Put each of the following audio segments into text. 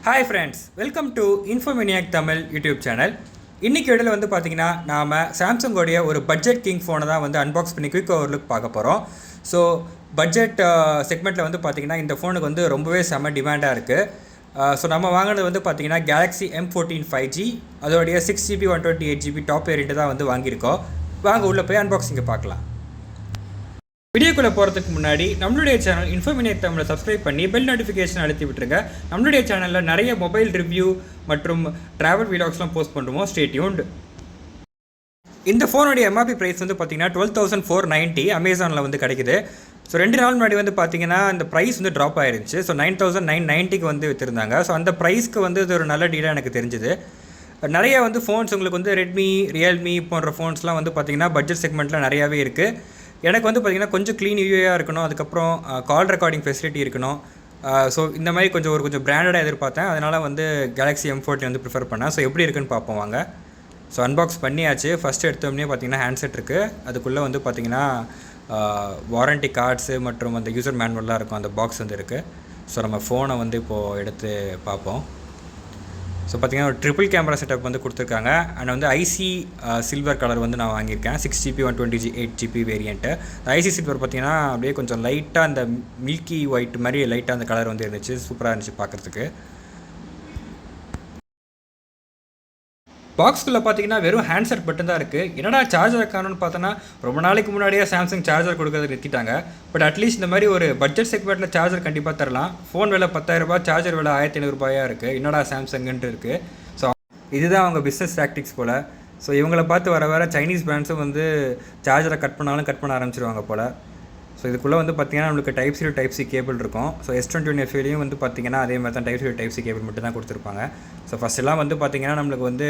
Hi friends, welcome to Infominiac Tamil YouTube channel. இன்றைக்கி வீடியோவில் வந்து பார்த்திங்கன்னா நாம் சாம்சங்கோடைய ஒரு பட்ஜெட் கிங் ஃபோனை தான் வந்து அன்பாக்ஸ் பண்ணி குயிக் ஓவர் லுக் பார்க்க போகிறோம். ஸோ பட்ஜெட் செக்மெண்ட்டில் வந்து பார்த்திங்கன்னா இந்த ஃபோனுக்கு வந்து ரொம்பவே செம்ம டிமாண்டாக இருக்குது. ஸோ நம்ம வாங்கினது வந்து பார்த்திங்கன்னா கேலக்ஸி M14 5G, அதோடைய 6GB 128GB டாப் வேரியண்ட் தான் வந்து வாங்கியிருக்கோம். வாங்க உள்ளே போய் அன்பாக்சிங்கை பார்க்கலாம். வீடியோக்குள்ளே போகிறதுக்கு முன்னாடி நம்மளுடைய சேனல் இன்ஃபோமினியாக் தமிழை சப்ஸ்கிரைப் பண்ணி பெல் நோட்டிஃபிகேஷன் அழுத்தி விட்டுருங்க. நம்மளுடைய சேனலில் நிறைய மொபைல் ரிவ்யூ மற்றும் ட்ராவல் வீடியோஸ்லாம் போஸ்ட் பண்ணுவோம். Stay tuned. இந்த ஃபோனுடைய எம்ஆர்பி ப்ரைஸ் வந்து பார்த்திங்கன்னா 12,490 அமேசானில் வந்து கிடைக்குது. ஸோ 2 நாள் முன்னாடி வந்து பார்த்திங்கன்னா அந்த ப்ரைஸ் வந்து ட்ராப் ஆயிருந்துச்சு. ஸோ 9,990க்கு வந்து விற்றுருந்தாங்க. ஸோ அந்த ப்ரைஸ்க்கு வந்து இது ஒரு நல்ல டீலாக எனக்கு தெரிஞ்சுது. நிறைய வந்து ஃபோன்ஸ் உங்களுக்கு வந்து ரெட்மி, ரியல்மி போன்ற ஃபோன்ஸ்லாம் வந்து பார்த்திங்கன்னா பட்ஜெட் செக்மெண்ட்டில் நிறையாவே இருக்குது. எனக்கு வந்து பார்த்திங்கன்னா கொஞ்சம் க்ளீன் யூஏயாக இருக்கணும், அதுக்கப்புறம் கால் ரெக்கார்டிங் ஃபெசிலிட்டி இருக்கணும். ஸோ இந்த மாதிரி கொஞ்சம் பிராண்டடாக எதிர்பார்த்தேன். அதனால் வந்து கேலக்ஸி M14 வந்து ப்ரிஃபர் பண்ணேன். ஸோ எப்படி இருக்குன்னு பார்ப்போம் வாங்க. ஸோ அன்பாக்ஸ் பண்ணியாச்சு. ஃபஸ்ட்டு எடுத்தோடனே பார்த்திங்கன்னா ஹேண்ட்செட் இருக்குது. அதுக்குள்ளே வந்து பார்த்திங்கன்னா வாரண்ட்டி கார்ட்ஸு மற்றும் அந்த யூசர் மேனுவல்லாம் இருக்கும், அந்த பாக்ஸ் வந்து இருக்குது. ஸோ நம்ம ஃபோனை வந்து இப்போது எடுத்து பார்ப்போம். ஸோ பார்த்திங்கன்னா ஒரு ட்ரிபிள் கேமரா செட்டப் வந்து கொடுத்துருக்காங்க. அண்ட் வந்து ஐசி சில்வர் கலர் வந்து நான் வாங்கியிருக்கேன், 6GB 128GB variant. IC silver பார்த்திங்கன்னா அப்படியே கொஞ்சம் லைட்டாக அந்த மில்கி ஒயிட் மாதிரி லைட்டாக அந்த கலர் வந்து இருந்துச்சு. சூப்பராக இருந்துச்சு பார்க்குறதுக்கு. பாக்ஸ்குள்ளே பார்த்தீங்கன்னா வெறும் ஹேண்ட்செட் மட்டும் தான் இருக்குது. என்னடா சார்ஜர் காணுன்னு பார்த்தோன்னா ரொம்ப நாளைக்கு முன்னாடியே சாம்சங் சார்ஜர் கொடுக்கறது நிறுத்திட்டாங்க. பட் அட்லீஸ்ட் இந்த மாதிரி ஒரு பட்ஜெட் செக்மெண்ட்டில் சார்ஜர் கண்டிப்பாக தரலாம். ஃபோன் விலை 10,000, சார்ஜர் விலை 1,500 இருக்குது. என்னடா சாம்சங்குன்ட்டு இருக்குது. ஸோ இதுதான் அவங்க பிஸ்னஸ் டாக்டிக்ஸ் போல். ஸோ இவங்களை பார்த்து வர சைனீஸ் பிராண்ட்ஸும் வந்து சார்ஜரை கட் பண்ண ஆரம்பிச்சிருவாங்க போல். ஸோ இதுக்குள்ளே வந்து பார்த்திங்கன்னா நம்மளுக்கு டைப் சி கேபிள் இருக்கும். ஸோ S21 FEலையும் வந்து பார்த்திங்கன்னா அதே மாதிரி தான் டைப் சி கேபிள் மட்டும் தான் கொடுத்துருப்பாங்க. ஸோ ஃபஸ்ட்டெல்லாம் வந்து பார்த்திங்கன்னா நம்மளுக்கு வந்து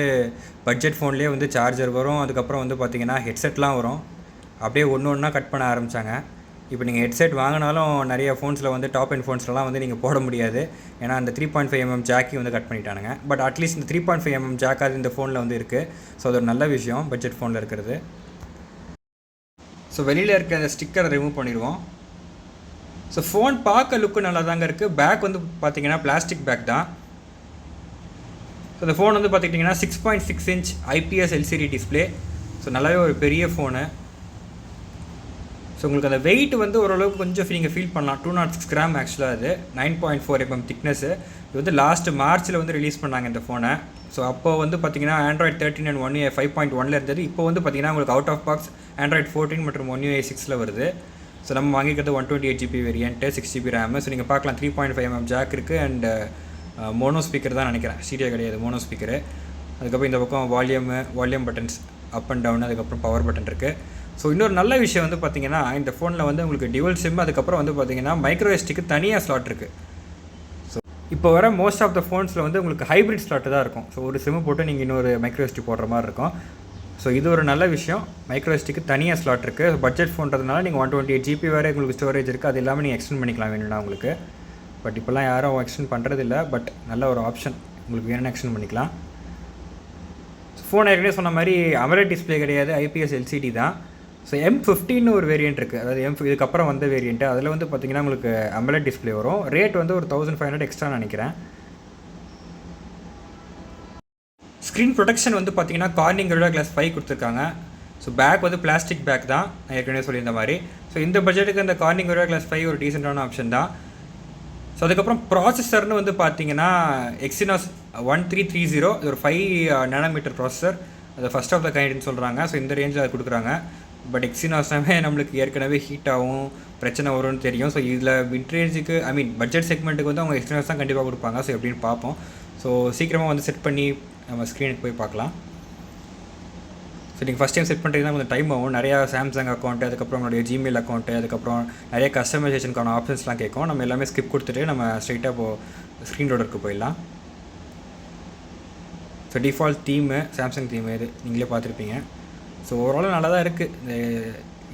பட்ஜெட் ஃபோன்லேயே வந்து சார்ஜர் வரும், அதுக்கப்புறம் வந்து பார்த்திங்கன்னா ஹெட்செட்லாம் வரும். அப்படியே ஒன்றா கட் பண்ண ஆரம்பித்தாங்க. இப்போ நீங்கள் ஹெட்செட் வாங்கினாலும் நிறைய ஃபோன்ஸில் வந்து டாப் எண்ட் ஃபோன்ஸ்லாம் வந்து நீங்கள் போட முடியாது. ஏன்னா அந்த 3.5mm ஜாக்கி வந்து கட் பண்ணிட்டானுங்க. பட் அட்லீஸ்ட் இந்த 3.5mm ஜாக்காது இந்த ஃபோனில் வந்து இருக்குது. ஸோ அது ஒரு நல்ல விஷயம் பட்ஜெட் ஃபோனில் இருக்கிறது. ஸோ வெளியில் இருக்க அந்த ஸ்டிக்கரை ரிமூவ் பண்ணிடுவோம். ஸோ ஃபோன் பார்க்க லுக்கு நல்லா தாங்க இருக்குது. பேக் வந்து பார்த்திங்கன்னா பிளாஸ்டிக் பேக் தான். ஸோ இந்த ஃபோன் வந்து பார்த்துக்கிட்டிங்கன்னா 6.6 inch IPS LCD display. So நல்லாவே ஒரு பெரிய ஃபோனு. ஸோ உங்களுக்கு அந்த வெயிட் வந்து ஓரளவுக்கு கொஞ்சம் நீங்கள் ஃபீல் பண்ணலாம். 206 கிராம் ஆக்சுவலாக அது 9.4mm திக்னஸ்ஸு. இது வந்து லாஸ்ட் மார்ச்சில் வந்து ரிலீஸ் பண்ணாங்க இந்த ஃபோனை. ஸோ அப்போ வந்து பார்த்திங்கன்னா Android 13 and One UI 5.1 இருந்தது. இப்போ வந்து பார்த்திங்கன்னா உங்களுக்கு அவுட் ஆஃப் பாக்ஸ் Android 14 மற்றும் One UI 6 வருது. ஸோ நம்ம வாங்கிக்கிறது 128GB variant, 6GB RAM. So நீங்கள் பார்க்கலாம் 3.5mm ஜாக் இருக்குது. அண்ட் மோனோ ஸ்பீக்கர் தான் நினைக்கிறேன், ஸ்டீரியோ கிடையாது, மோனோ ஸ்பீக்கரு. அதுக்கப்புறம் இந்த பக்கம் volume buttons up and down, அதுக்கப்புறம் பவர் பட்டன் இருக்குது. ஸோ இன்னொரு நல்ல விஷயம் வந்து பார்த்திங்கன்னா இந்த ஃபோனில் வந்து உங்களுக்கு டியூவல் சிம், அதுக்கப்புறம் வந்து பார்த்திங்கன்னா மைக்ரோ எஸ்டிக்கு தனியாக ஸ்லாட் இருக்குது. இப்போ வர மோஸ்ட் ஆஃப் த ஃபோன்ஸில் வந்து உங்களுக்கு ஹைப்ரிட் ஸ்லாட்டு தான் இருக்கும். ஸோ ஒரு சிம்மு போட்டு நீங்கள் இன்னொரு மைக்ரோ எஸ்டி போடுற மாதிரி இருக்கும். ஸோ இது ஒரு நல்ல விஷயம். மைக்ரோ எஸ்டிக்கு தனியாக ஸ்லாட் இருக்குது. பட்ஜெட் ஃபோன்றதுனால நீங்கள் 128GB வேறு உங்களுக்கு ஸ்டோரேஜ் இருக்குது. அது எல்லாமே நீங்கள் எக்ஸ்டெண்ட் பண்ணிக்கலாம் வேணும்னா உங்களுக்கு. பட் இப்போலாம் யாரும் எக்ஸ்டெண்ட் பண்ணுறதில்ல. பட் நல்ல ஒரு ஆப்ஷன், உங்களுக்கு வேணும்னா எக்ஸ்டெண்ட் பண்ணிக்கலாம். ஃபோன் ஏற்கனவே சொன்ன மாதிரி அமோலெட் டிஸ்பிளே கிடையாது, IPS LCD தான். ஸோ M15 ஒரு வேரியண்ட் இருக்குது, அதாவது இதுக்கப்புறம் வந்த வேரியண்ட்டு. அதில் வந்து பார்த்திங்கன்னா உங்களுக்கு அமோலெட் டிஸ்பிளே வரும். ரேட் வந்து ஒரு 1,500 எக்ஸ்ட்ரா நினைக்கிறேன். ஸ்க்ரீன் ப்ரொடெக்ஷன் வந்து பார்த்திங்கன்னா கார்னிங் Gorilla Glass 5 கொடுத்துருக்காங்க. ஸோ பேக் வந்து பிளாஸ்டிக் பேக் தான், நான் ஏற்கனவே சொல்லியிருந்த மாதிரி. ஸோ இந்த பட்ஜெட்டுக்கு இந்த கார்னிங் Gorilla Glass 5 ஒரு டீசெண்டான ஆப்ஷன் தான். ஸோ அதுக்கப்புறம் ப்ராசஸர்னு வந்து பார்த்திங்கன்னா Exynos 1330, இது ஒரு 5nm ப்ராசஸர். அது ஃபஸ்ட் ஆஃப் த கைண்டுன்னு சொல்கிறாங்க. ஸோ இந்த ரேஞ்சில் அது கொடுக்குறாங்க. பட் எக்ஸினாஸ்னாவே நம்மளுக்கு ஏற்கனவே ஹீட் ஆகும், பிரச்சனை வரும்னு தெரியும். ஸோ இதில் மிட்ரேஞ்சுக்கு பட்ஜெட் செக்மெண்ட்டுக்கு வந்து அவங்க எக்ஸினாஸ் தான் கண்டிப்பாக கொடுப்பாங்க. ஸோ எப்படின்னு பார்ப்போம். ஸோ சீக்கிரமாக வந்து செட் பண்ணி நம்ம ஸ்க்ரீனுக்கு போய் பார்க்கலாம். ஸோ நீங்கள் ஃபஸ்ட் டைம் செட் பண்ணுறீங்கன்னா கொஞ்சம் டைம் ஆகும். நிறையா சாம்சங் அக்கௌண்ட்டு, அதுக்கப்புறம் உங்களுடைய ஜிமெயில் அக்கௌண்ட்டு, அதுக்கப்புறம் நிறைய கஸ்டமைசேஷனுக்கான ஆப்ஷன்ஸ்லாம் கேட்கும். நம்ம எல்லாமே ஸ்கிப் கொடுத்துட்டு நம்ம ஸ்ட்ரைட்டாக இப்போது ஸ்க்ரீன் லோடருக்கு போயிடலாம். So default theme Samsung theme இது நீங்களே பார்த்துருப்பீங்க. ஸோ ஓவரால் நல்லா தான் இருக்குது இந்த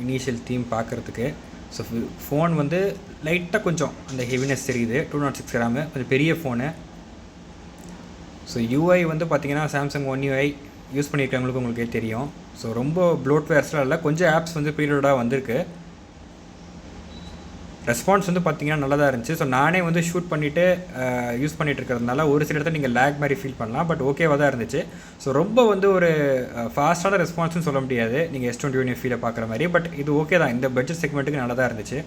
இனிஷியல் தீம் பார்க்குறதுக்கு. ஸோ ஃபோன் வந்து லைட்டாக கொஞ்சம் அந்த ஹெவினஸ் தெரியுது. 206 கிராமு, கொஞ்சம் பெரிய ஃபோனு. ஸோ UI வந்து பார்த்திங்கன்னா சாம்சங் One UI யூஸ் பண்ணியிருக்கவங்களுக்கு உங்களுக்கே தெரியும். ஸோ ரொம்ப ப்ளோட்வேர்ஸ்லாம் இல்லை, கொஞ்சம் ஆப்ஸ் வந்து பீரியடாக வந்திருக்கு. ரெஸ்பான்ஸ் வந்து பார்த்திங்கன்னா நல்லா தான் இருந்துச்சு. ஸோ நானே வந்து ஷூட் பண்ணிவிட்டு யூஸ் பண்ணிகிட்டு இருக்கிறதுனால ஒரு சில இடத்துல நீங்கள் லேக் மாதிரி ஃபீல் பண்ணலாம். பட் ஓகேவாக தான் இருந்துச்சு. ஸோ ரொம்ப வந்து ஒரு ஃபாஸ்ட்டான ரெஸ்பான்ஸ்னு சொல்ல முடியாது நீங்கள் S21 ஃபீலை பார்க்குற மாதிரி. பட் இது ஓகே தான், இந்த பட்ஜெட் செக்மெண்ட்டுக்கு நல்லா தான் இருந்துச்சு.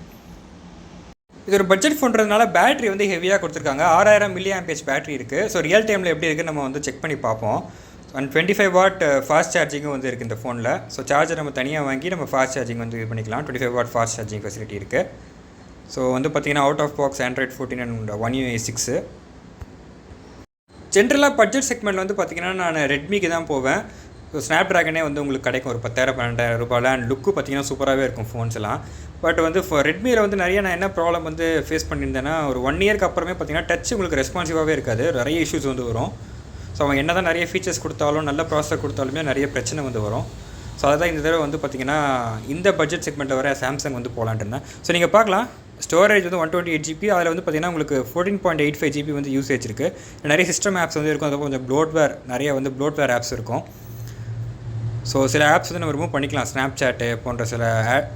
இது ஒரு பட்ஜெட் ஃபோன்றதுனால பேட்டரி வந்து ஹெவியாக கொடுத்துருக்காங்க. 6000 mAh பேட்டரி இருக்குது. ஸோ ரியல் டைமில் எப்படி இருக்குன்னு நம்ம வந்து செக் பண்ணி பார்ப்போம். அண்ட் 25 வாட் ஃபாஸ்ட் சார்ஜிங்கும் வந்து இருக்குது இந்த ஃபோனில். ஸோ சார்ஜர் நம்ம தனியாக வாங்கி நம்ம ஃபாஸ்ட் சார்ஜிங் வந்து யூஸ் பண்ணிக்கலாம். 25 வாட் ஃபாஸ்ட் சார்ஜிங் ஃபெசிலிட்டி இருக்குது. ஸோ வந்து பார்த்திங்கன்னா out of box Android 14 and One UI 6. ஜென்ரலாக பட்ஜெட் செக்மெண்ட்டில் வந்து பார்த்திங்கன்னா நான் ரெட்மிக்கு தான் போவேன். ஸோ ஸ்னாப் ட்ராகனே வந்து உங்களுக்கு கிடைக்கும் ஒரு 10,000-12,000 ரூபாயில். அண்ட் லுக்கு பார்த்திங்கன்னா சூப்பராகவே இருக்கும் ஃபோன்ஸ் எல்லாம். பட் வந்து ரெட்மியில் வந்து நிறைய நான் என்ன ப்ராப்ளம் வந்து ஃபேஸ் பண்ணியிருந்தேன்னா, ஒரு 1 இயர்க்கு அப்புறமே பார்த்திங்கன்னா டச் உங்களுக்கு ரெஸ்பான்சிவாகவே இருக்காது. நிறைய இஷ்யூஸ் வந்து வரும். ஸோ அவங்க என்ன தான் நிறைய ஃபீச்சர்ஸ் கொடுத்தாலும் நல்ல ப்ராசஸர் கொடுத்தாலுமே நிறைய பிரச்சனை வந்து வரும். ஸோ அதுதான் இந்த தடவை வந்து பார்த்திங்கன்னா இந்த பட்ஜெட் செக்மெண்ட்டில் வர சாம்சங் வந்து போகலான்ட்டு இருந்தேன். ஸோ நீங்கள் பார்க்கலாம், ஸ்டோரேஜ் வந்து 128 GB. அதில் வந்து பார்த்திங்கன்னா உங்களுக்கு 14.85 GB வந்து யூசேஜ் இருக்குது. நிறைய சிஸ்டம் ஆப்ஸ் வந்து இருக்கும். அதுக்கப்புறம் கொஞ்சம் ப்ளோட்வேர், நிறைய வந்து ப்ளோட்வேர் ஆப்ஸ் இருக்கும். ஸோ சில ஆப்ஸ் வந்து நம்ம ரிமூவ் பண்ணிக்கலாம். ஸ்னாப் சாட்டு போன்ற சில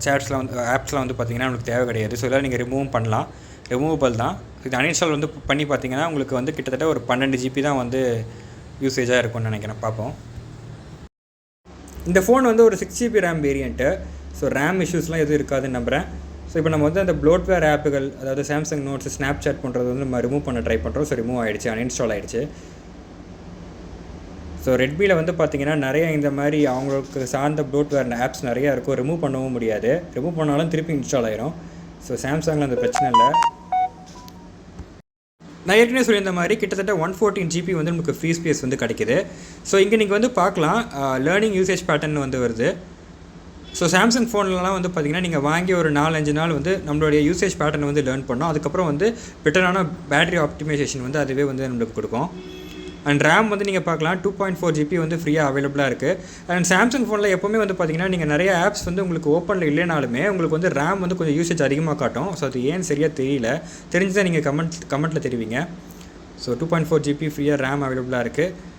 சேட்ஸ்லாம் வந்து ஆப்ஸ்லாம் வந்து பார்த்திங்கன்னா உங்களுக்கு தேவை கிடையாது. ஸோ இதெல்லாம் நீங்கள் ரிமூவ் பண்ணலாம், ரிமூவபிள் தான். இது அன்இன்ஸ்டால் வந்து பண்ணி பார்த்தீங்கன்னா உங்களுக்கு வந்து கிட்டத்தட்ட ஒரு 12 GB தான் வந்து யூசேஜாக இருக்கும்னு நினைக்கிறேன். பார்ப்போம். இந்த ஃபோன் வந்து ஒரு 6 GB RAM variant. So RAM இஷ்யூஸ்லாம் எதுவும் இருக்காதுன்னு நம்புகிறேன். ஸோ இப்போ நம்ம வந்து அந்த ப்ளோட்வேர் ஆப்புகள், அதாவது சாம்சங் நோட்ஸ், ஸ்னாப் சாட் பண்ணுறது வந்து நம்ம ரிமூவ் பண்ண ட்ரை பண்ணுறோம். ஸோ ரிமூவ் ஆகிடுச்சு, அன்இன்ஸ்டால் ஆகிடுச்சு. ஸோ ரெட்மியில் வந்து பார்த்திங்கன்னா நிறைய இந்த மாதிரி அவங்களுக்கு சார்ந்த ப்ளோட்வேர் ஆப்ஸ் நிறையா இருக்கும். ரிமூவ் பண்ணவும் முடியாது. ரிமூவ் பண்ணாலும் திருப்பி இன்ஸ்டால் ஆகிரும். ஸோ சாம்சங்கில் அந்த பிரச்சனை இல்லை. நான் ஏற்கனவே சொல்லியிருந்த மாதிரி கிட்டத்தட்ட 114 GB வந்து நமக்கு ஃப்ரீ ஸ்பேஸ் வந்து கிடைக்கிது. ஸோ இங்கே நீங்கள் வந்து பார்க்கலாம், லேர்னிங் யூசேஜ் பேட்டர்ன் வந்து வருது. ஸோ சாம்சங் ஃபோன்லலாம் வந்து பார்த்திங்கன்னா நீங்கள் வாங்கி ஒரு 4-5 நாள் வந்து நம்மளுடைய யூசேஜ் பேட்டர்னை வந்து லேர்ன் பண்ணோம். அதுக்கப்புறம் வந்து பெட்டரான பேட்டரி ஆப்டிமைசேஷன் வந்து அதுவே வந்து நம்மளுக்கு கொடுக்கும். அண்ட் ரேம் வந்து நீங்கள் பார்க்கலாம் 2.4 GB வந்து ஃப்ரீயாக அவைலபிளாக இருக்குது. அண்ட் சாம்சங் ஃபோனில் எப்போவுமே வந்து பார்த்திங்கன்னா நீங்கள் நிறைய ஆப்ஸ் வந்து உங்களுக்கு ஓப்பனில் இல்லைனாலுமே உங்களுக்கு வந்து ரேம் வந்து கொஞ்சம் யூசேஜ் அதிகமாக காட்டும். ஸோ அது ஏன்னு சரியாக தெரியல, தெரிஞ்சுதான் நீங்கள் கமெண்ட்டில் தெரிவிங்க. ஸோ 2.4 GB ஃப்ரீயாக ரேம் அவைலபிளாக இருக்குது.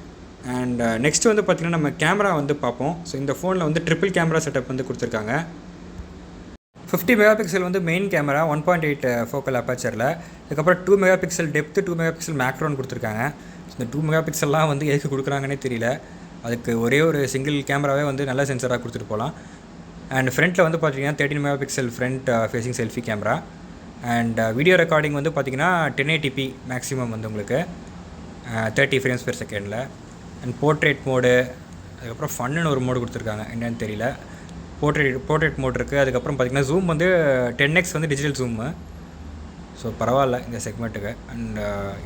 அண்ட் நெக்ஸ்ட்டு வந்து பார்த்திங்கன்னா நம்ம கேமரா வந்து பார்ப்போம். ஸோ இந்த ஃபோனில் வந்து ட்ரிபிள் கேமரா செட்டப் வந்து கொடுத்துருக்காங்க. 50 மெகாபிக்சல் வந்து மெயின் கேமரா, 1.8 ஃபோக்கல் அப்பாச்சரில். அதுக்கப்புறம் 2 மெகாபிக்சல் டெப்த்து, 2 மெகாபிக்சல் மேக்ரோன்னு கொடுத்துருக்காங்க. இந்த 2 மெகாபிக்சல்லாம் வந்து எதுக்கு கொடுக்குறாங்கன்னே தெரியல. அதுக்கு ஒரே ஒரு சிங்கிள் கேமராவே வந்து நல்ல சென்சராக கொடுத்துட்டு போகலாம். அண்ட் ஃப்ரண்ட்டில் வந்து பார்த்திங்கன்னா 13 megapixel front facing selfie camera. And video recording வந்து பார்த்திங்கன்னா 1080p மேக்ஸிமம் வந்து உங்களுக்கு 30 ஃப்ரேம்ஸ் பெர் செகண்டில். அண்ட் போர்ட்ரேட் மோடு, அதுக்கப்புறம் ஃபன்னு ஒரு மோடு கொடுத்துருக்காங்க, என்னன்னு தெரியல. போர்ட்ரேட் மோட் இருக்குது. அதுக்கப்புறம் பார்த்திங்கன்னா ஜூம் வந்து 10x வந்து டிஜிட்டல் ஜூமு. ஸோ பரவாயில்ல இந்த செக்மெண்ட்டுக்கு. அண்ட்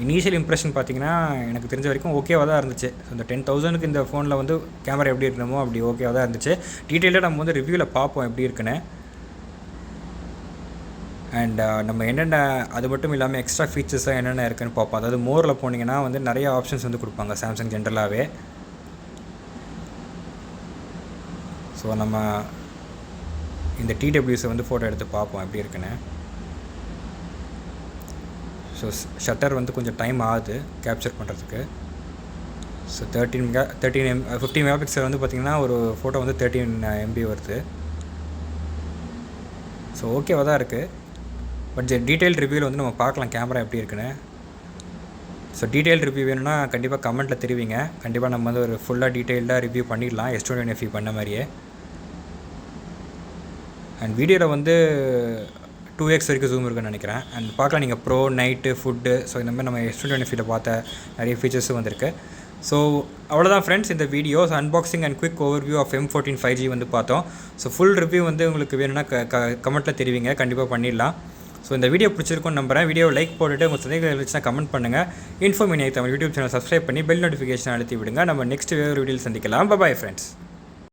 இனிஷியல் இம்ப்ரெஷன் பார்த்திங்கன்னா எனக்கு தெரிஞ்ச வரைக்கும் ஓகேவாக தான் இருந்துச்சு. ஸோ இந்த 10,000க்கு இந்த ஃபோனில் வந்து கேமரா எப்படி இருக்கணுமோ அப்படி ஓகேவாக தான் இருந்துச்சு. டீட்டெயிலாக நம்ம வந்து ரிவ்யூவில் பார்ப்போம் எப்படி இருக்குன்னு. அண்ட் நம்ம என்னென்ன, அது மட்டும் இல்லாமல் எக்ஸ்ட்ரா ஃபீச்சர்ஸாக என்னென்ன இருக்குன்னு பார்ப்போம். அதாவது மோரில் போனீங்கன்னா வந்து நிறைய ஆப்ஷன்ஸ் வந்து கொடுப்பாங்க சாம்சங் ஜென்ரலாகவே. ஸோ நம்ம இந்த TWSை வந்து ஃபோட்டோ எடுத்து பார்ப்போம் எப்படி இருக்குன்னு. ஸோ ஷட்டர் வந்து கொஞ்சம் டைம் ஆகுது கேப்சர் பண்ணுறதுக்கு. ஸோ 50 மெகாபிக்சல் வந்து பார்த்திங்கன்னா ஒரு ஃபோட்டோ வந்து 13 MB வருது. ஸோ ஓகேவாக தான் இருக்குது. பட் டீட்டெயில் ரிவ்யூவில் வந்து நம்ம பார்க்கலாம் கேமரா எப்படி இருக்குன்னு. ஸோ டீட்டெயில் ரிவ்யூ வேணும்னா கண்டிப்பாக கமெண்ட்டில் தெரிவிங்க. கண்டிப்பாக நம்ம வந்து ஒரு ஃபுல்லாக டீட்டெயில்டாக ரிவ்யூ பண்ணிடலாம் S21 FE பண்ண மாதிரியே. அண்ட் வீடியோவில் வந்து 2x வரைக்கும் ஜூம் இருக்குன்னு நினைக்கிறேன். அண்ட் பார்க்கலாம் நீங்கள் ப்ரோ, நைட்டு, ஃபுட்டு, ஸோ இந்த மாதிரி நம்ம S21 FE பார்த்த நிறைய ஃபீச்சர்ஸும் வந்திருக்கு. ஸோ அவ்வளோதான் ஃப்ரெண்ட்ஸ் இந்த வீடியோ. Unboxing and quick overview of M14 5G வந்து பார்த்தோம். ஸோ ஃபுல் ரிவ்யூ வந்து உங்களுக்கு வேணும்னா கமெண்ட்டில் தெரிவிங்க, கண்டிப்பாக பண்ணிடலாம். ஸோ இந்த வீடியோ பிடிச்சிருக்குன்னு நம்புகிறேன். வீடியோ லைக் போட்டுட்டு உங்கள் சந்தேகங்கள் இருந்துச்சுன்னா கமெண்ட் பண்ணுங்கள். இன்ஃபோமினியா தமிழ் யூடியூப் சேனல் சப்ஸ்கிரைப் பண்ணி பெல் நோட்டிஃபிகேஷன் அழுத்தி விடுங்க. நம்ம நெக்ஸ்ட் வேறு வீடியோவில் சந்திக்கலாம். Bye friends.